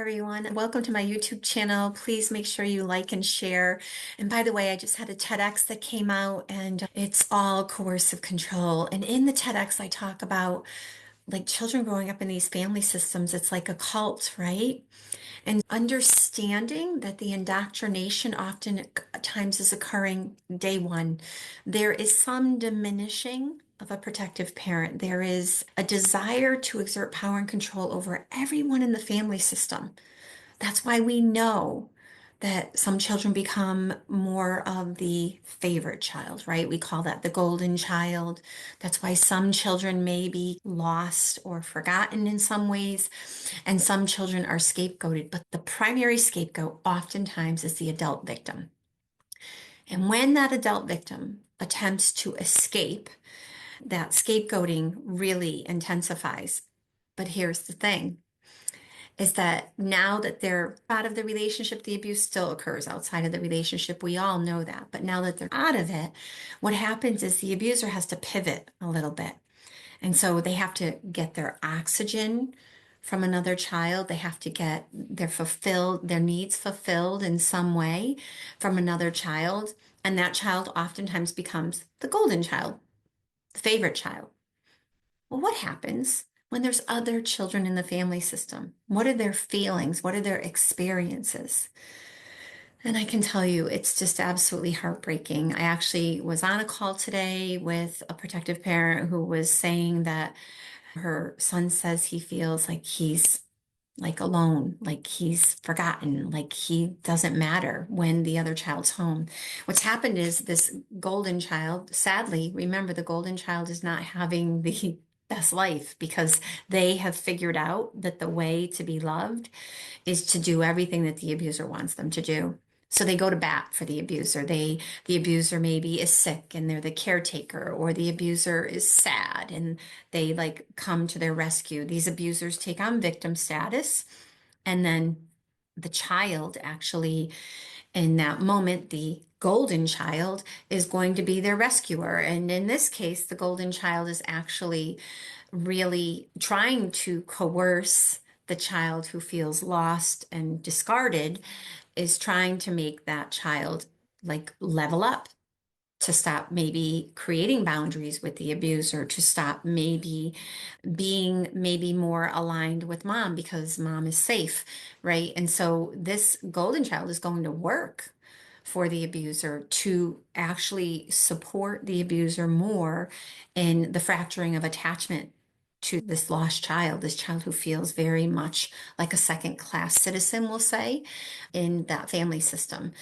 everyone. Welcome to my YouTube channel. Please make sure you like and share. And by the way, I just had a TEDx that came out and it's all coercive control. And in the TEDx, I talk about like children growing up in these family systems. It's like a cult, right? And understanding that the indoctrination often at times is occurring day one. There is some diminishing of a protective parent. There is a desire to exert power and control over everyone in the family system. That's why we know that some children become more of the favorite child, right? We call that the golden child. That's why some children may be lost or forgotten in some ways, and some children are scapegoated. But the primary scapegoat oftentimes is the adult victim. And when that adult victim attempts to escape, that scapegoating really intensifies. But here's the thing is that now that they're out of the relationship, the abuse still occurs outside of the relationship. We all know that. But now that they're out of it, what happens is the abuser has to pivot a little bit. And so they have to get their oxygen from another child. They have to get their needs fulfilled in some way from another child. And that child oftentimes becomes the golden child, the favorite child. Well, what happens when there's other children in the family system? What are their feelings? What are their experiences? And I can tell you, it's just absolutely heartbreaking. I actually was on a call today with a protective parent who was saying that her son says he feels like he's like alone, like he's forgotten, like he doesn't matter when the other child's home. What's happened is this golden child, sadly, remember the golden child is not having the best life because they have figured out that the way to be loved is to do everything that the abuser wants them to do. So they go to bat for the abuser. The abuser maybe is sick and they're the caretaker, or the abuser is sad and they like come to their rescue. These abusers take on victim status, and then the child actually, in that moment, the golden child is going to be their rescuer. And in this case, the golden child is actually really trying to coerce the child who feels lost and discarded, is trying to make that child like level up, to stop maybe creating boundaries with the abuser, to stop maybe being maybe more aligned with mom because mom is safe, right? And so this golden child is going to work for the abuser to actually support the abuser more in the fracturing of attachment to this lost child, this child who feels very much like a second class citizen, we'll say, in that family system.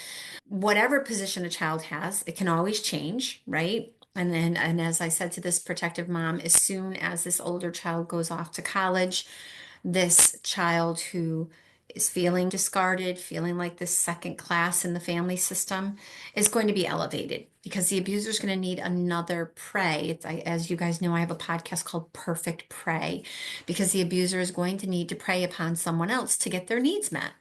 Whatever position a child has, it can always change, right? And as I said to this protective mom, as soon as this older child goes off to college, this child who is feeling discarded, feeling like this second class in the family system, is going to be elevated because the abuser is going to need another prey. As you guys know, I have a podcast called Perfect Prey, because the abuser is going to need to prey upon someone else to get their needs met.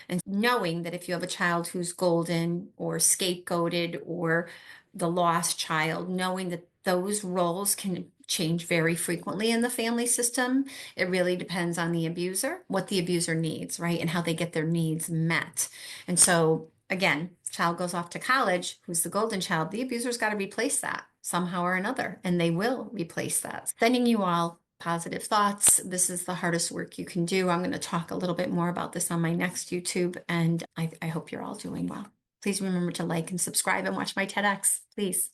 And knowing that if you have a child who's golden or scapegoated or the lost child, knowing that those roles can change very frequently in the family system. It really depends on the abuser, what the abuser needs, right? And how they get their needs met. And so, again, child goes off to college, who's the golden child, the abuser's got to replace that somehow or another, and they will replace that. Sending you all positive thoughts. This is the hardest work you can do. I'm going to talk a little bit more about this on my next YouTube, and I hope you're all doing well. Please remember to like and subscribe and watch my TEDx, please.